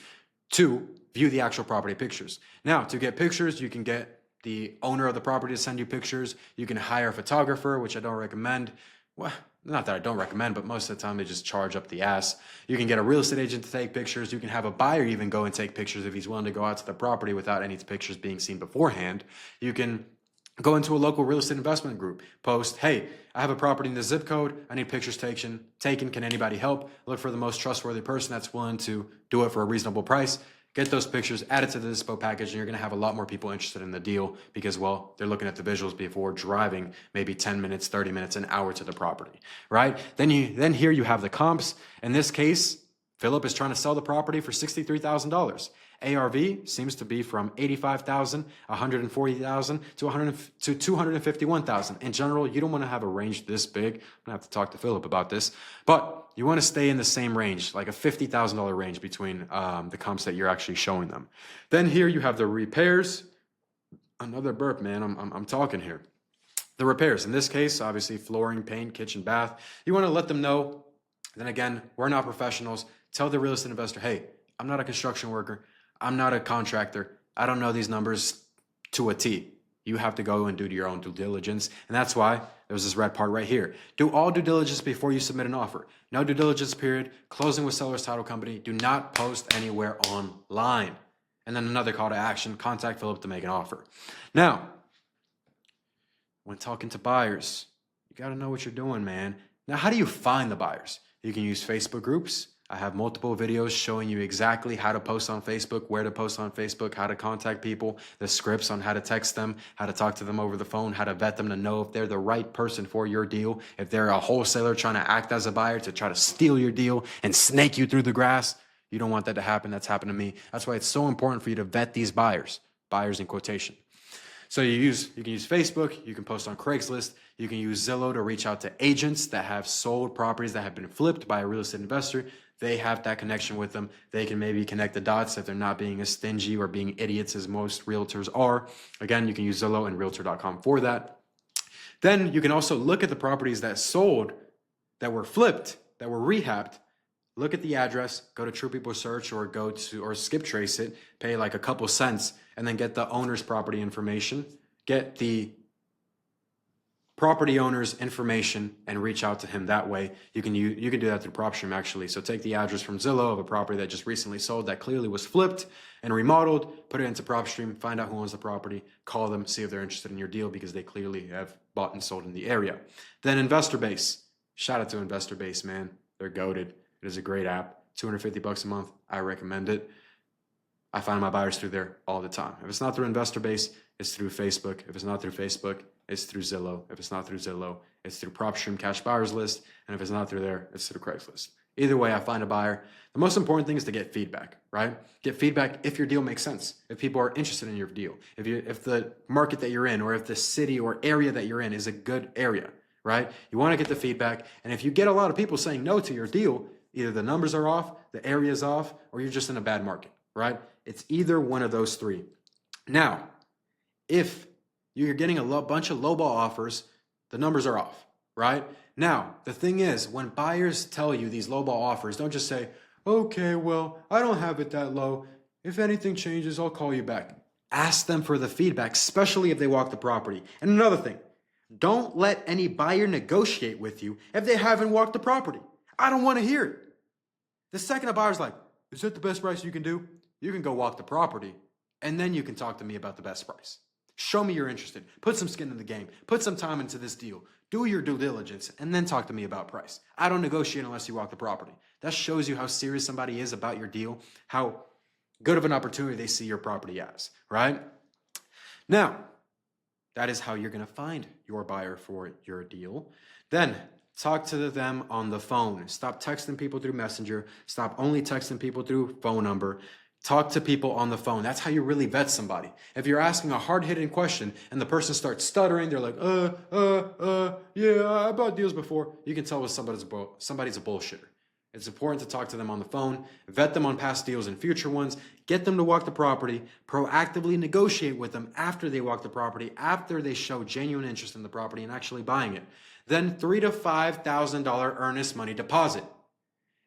to view the actual property pictures. Now, to get pictures, you can get the owner of the property to send you pictures. You can hire a photographer, which I don't recommend. Well, not that I don't recommend, but most of the time they just charge up the ass. You can get a real estate agent to take pictures. You can have a buyer even go and take pictures if he's willing to go out to the property without any pictures being seen beforehand. You can go into a local real estate investment group, post, hey, I have a property in the zip code. I need pictures taken. Can anybody help? Look for the most trustworthy person that's willing to do it for a reasonable price. Get those pictures, add it to the Diso package, and you're going to have a lot more people interested in the deal because, well, they're looking at the visuals before driving maybe 10 minutes, 30 minutes, an hour to the property, right? Then here you have the comps. In this case, Philip is trying to sell the property for $63,000. ARV seems to be from $85,000, $140,000 to $251,000. In general, you don't want to have a range this big. I'm gonna have to talk to Philip about this, but you want to stay in the same range, like a $50,000 range between the comps that you're actually showing them. Then here you have the repairs. Another burp, man. I'm talking here. The repairs. In this case, obviously flooring, paint, kitchen, bath. You want to let them know. Then again, we're not professionals. Tell the real estate investor, hey, I'm not a construction worker. I'm not a contractor. I don't know these numbers to a T. You have to go and do your own due diligence. And that's why there's this red part right here. Do all due diligence before you submit an offer. No due diligence period. Closing with seller's title company. Do not post anywhere online. And then another call to action, contact Philip to make an offer. Now, when talking to buyers, you got to know what you're doing, man. Now, how do you find the buyers? You can use Facebook groups. I have multiple videos showing you exactly how to post on Facebook, where to post on Facebook, how to contact people, the scripts on how to text them, how to talk to them over the phone, how to vet them to know if they're the right person for your deal, if they're a wholesaler trying to act as a buyer to try to steal your deal and snake you through the grass. You don't want that to happen. That's happened to me. That's why it's so important for you to vet these buyers in quotation. So you can use Facebook, you can post on Craigslist, you can use Zillow to reach out to agents that have sold properties that have been flipped by a real estate investor. They have that connection with them. They can maybe connect the dots if they're not being as stingy or being idiots as most realtors are. Again, you can use Zillow and Realtor.com for that. Then you can also look at the properties that sold, that were flipped, that were rehabbed. Look at the address, go to True People Search or skip trace it, pay like a couple cents, and then get the owner's property information, get the property owner's information and reach out to him that way. You can do that through PropStream actually. So take the address from Zillow of a property that just recently sold that clearly was flipped and remodeled, put it into PropStream, find out who owns the property, call them, see if they're interested in your deal because they clearly have bought and sold in the area. Then Investor Base. Shout out to Investor Base, man. They're goated. It is a great app, $250 a month. I recommend it. I find my buyers through there all the time. If it's not through Investor Base, it's through Facebook. If it's not through Facebook, it's through Zillow. If it's not through Zillow, it's through PropStream Cash Buyers List. And if it's not through there, it's through Craigslist. Either way, I find a buyer. The most important thing is to get feedback, right? Get feedback if your deal makes sense, if people are interested in your deal, if the market that you're in or if the city or area that you're in is a good area, right? You want to get the feedback. And if you get a lot of people saying no to your deal, either the numbers are off, the area is off, or you're just in a bad market, right? It's either one of those three. Now, if you're getting a bunch of lowball offers, the numbers are off, right? Now, the thing is, when buyers tell you these lowball offers, don't just say, okay, well, I don't have it that low. If anything changes, I'll call you back. Ask them for the feedback, especially if they walk the property. And another thing, don't let any buyer negotiate with you if they haven't walked the property. I don't want to hear it. The second a buyer's like, is that the best price you can do? You can go walk the property, and then you can talk to me about the best price. Show me you're interested. Put some skin in the game. Put some time into this deal. Do your due diligence, and then talk to me about price. I don't negotiate unless you walk the property. That shows you how serious somebody is about your deal, how good of an opportunity they see your property as, right? Now, that is how you're going to find your buyer for your deal. Then, talk to them on the phone. Stop texting people through Messenger. Stop only texting people through phone number. Talk to people on the phone. That's how you really vet somebody. If you're asking a hard-hitting question and the person starts stuttering, they're like, yeah, I bought deals before. You can tell when somebody's a bullshitter. It's important to talk to them on the phone, vet them on past deals and future ones, get them to walk the property, proactively negotiate with them after they walk the property, after they show genuine interest in the property and actually buying it. Then $3,000 to $5,000 earnest money deposit.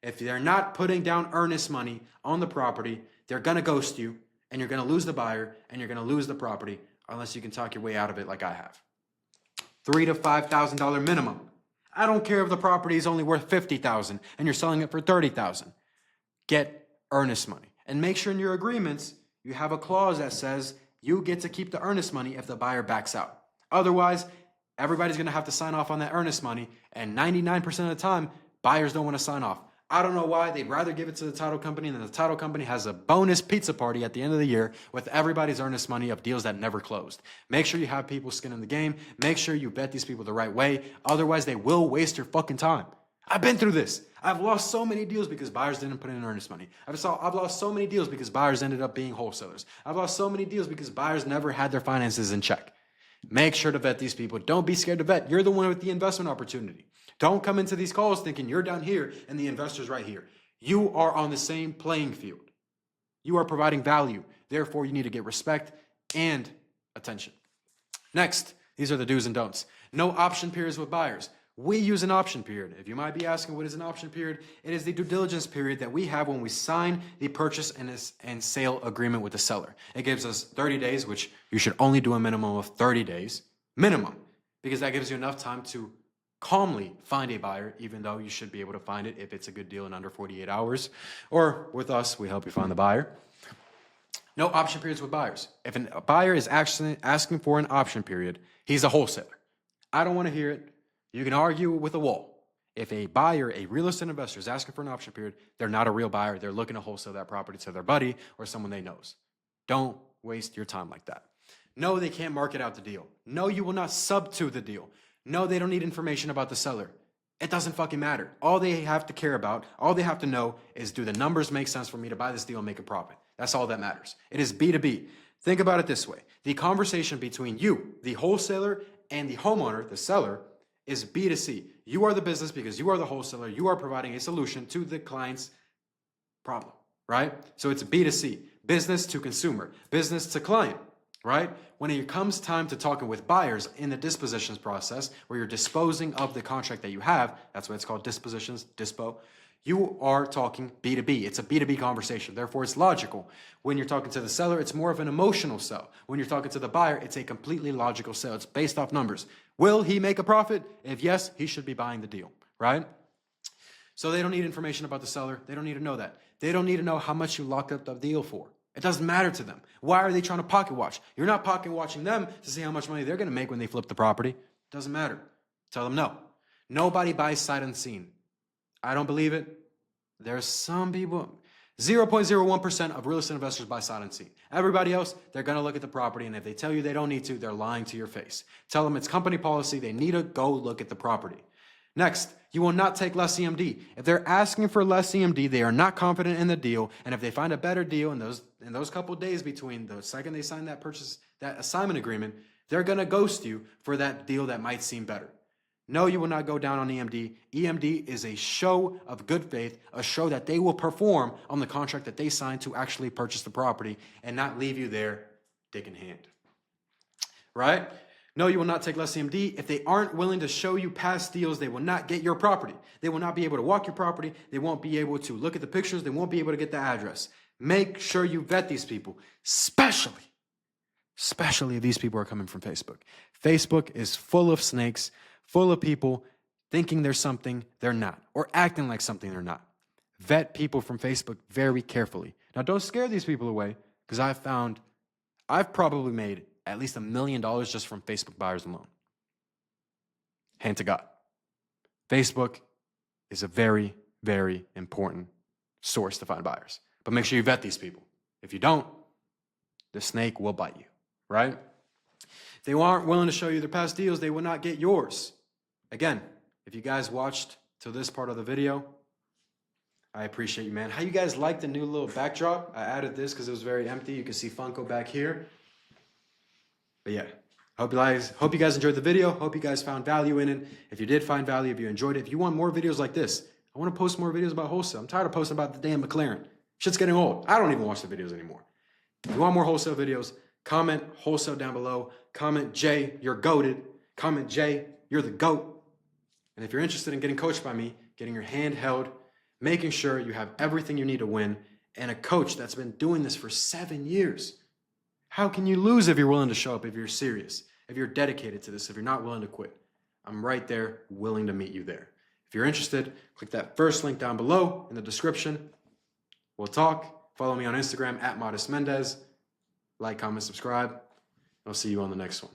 If they're not putting down earnest money on the property, they're going to ghost you and you're going to lose the buyer and you're going to lose the property unless you can talk your way out of it like I have. $3,000 to $5,000 minimum. I don't care if the property is only worth $50,000 and you're selling it for $30,000. Get earnest money and make sure in your agreements you have a clause that says you get to keep the earnest money if the buyer backs out. Otherwise, everybody's going to have to sign off on that earnest money, and 99% of the time, buyers don't want to sign off. I don't know why. They'd rather give it to the title company, and then the title company has a bonus pizza party at the end of the year with everybody's earnest money of deals that never closed. Make sure you have people skin in the game. Make sure you vet these people the right way. Otherwise, they will waste your fucking time. I've been through this. I've lost so many deals because buyers didn't put in earnest money. I've lost so many deals because buyers ended up being wholesalers. I've lost so many deals because buyers never had their finances in check. Make sure to vet these people. Don't be scared to vet. You're the one with the investment opportunity. Don't come into these calls thinking you're down here and the investor's right here. You are on the same playing field. You are providing value. Therefore, you need to get respect and attention. Next, these are the do's and don'ts. No option periods with buyers. We use an option period. If you might be asking what is an option period, it is the due diligence period that we have when we sign the purchase and sale agreement with the seller. It gives us 30 days, which you should only do a minimum of 30 days, minimum, because that gives you enough time to calmly find a buyer, even though you should be able to find it if it's a good deal in under 48 hours. Or with us, we help you find the buyer. No option periods with buyers. If a buyer is actually asking for an option period, he's a wholesaler. I don't want to hear it. You can argue with a wall. If a buyer, a real estate investor, is asking for an option period, they're not a real buyer. They're looking to wholesale that property to their buddy or someone they knows. Don't waste your time like that. No, they can't market out the deal. No, you will not sub to the deal. No, they don't need information about the seller. It doesn't fucking matter. All they have to care about, all they have to know is, do the numbers make sense for me to buy this deal and make a profit? That's all that matters. It is B2B. Think about it this way. The conversation between you, the wholesaler, and the homeowner, the seller, is B2C. You are the business because you are the wholesaler. You are providing a solution to the client's problem, right? So it's B2C, business to consumer, business to client, right? When it comes time to talking with buyers in the dispositions process, where you're disposing of the contract that you have, that's why it's called dispositions, dispo, you are talking B2B. It's a B2B conversation. Therefore, it's logical. When you're talking to the seller, it's more of an emotional sell. When you're talking to the buyer, it's a completely logical sell. It's based off numbers. Will he make a profit? If yes, he should be buying the deal, right? So they don't need information about the seller. They don't need to know that. They don't need to know how much you locked up the deal for. It doesn't matter to them. Why are they trying to pocket watch? You're not pocket watching them to see how much money they're going to make when they flip the property. It doesn't matter. Tell them no. Nobody buys sight unseen. I don't believe it. There's some people, 0.01% of real estate investors buy sight unseen. Everybody else, they're going to look at the property, and if they tell you they don't need to, they're lying to your face. Tell them it's company policy. They need to go look at the property. Next, you will not take less EMD. If they're asking for less EMD, they are not confident in the deal, and if they find a better deal in those couple of days between the second they sign that assignment agreement, they're going to ghost you for that deal that might seem better. No, you will not go down on EMD. EMD is a show of good faith, a show that they will perform on the contract that they signed to actually purchase the property and not leave you there dick in hand. Right? No, you will not take less EMD. If they aren't willing to show you past deals, they will not get your property. They will not be able to walk your property. They won't be able to look at the pictures. They won't be able to get the address. Make sure you vet these people, especially if these people are coming from Facebook. Facebook is full of snakes, full of people thinking there's something they're not, or acting like something they're not. Vet people from Facebook very carefully. Now, don't scare these people away, because I've probably made at least $1 million just from Facebook buyers alone. Hand to God. Facebook is a very, very important source to find buyers. But make sure you vet these people. If you don't, the snake will bite you, right? If they aren't willing to show you their past deals, they will not get yours. Again, if you guys watched to this part of the video, I appreciate you, man. How you guys like the new little backdrop? I added this because it was very empty. You can see Funko back here. But yeah, hope you guys enjoyed the video. Hope you guys found value in it. If you did find value, if you enjoyed it, if you want more videos like this, I want to post more videos about wholesale. I'm tired of posting about the damn McLaren. Shit's getting old. I don't even watch the videos anymore. If you want more wholesale videos, comment wholesale down below. Comment Jay, you're goated. Comment Jay, you're the GOAT. And if you're interested in getting coached by me, getting your hand held, making sure you have everything you need to win, and a coach that's been doing this for 7 years, how can you lose if you're willing to show up, if you're serious, if you're dedicated to this, if you're not willing to quit? I'm right there, willing to meet you there. If you're interested, click that first link down below in the description. We'll talk. Follow me on Instagram @ModestMendez. Like, comment, subscribe. I'll see you on the next one.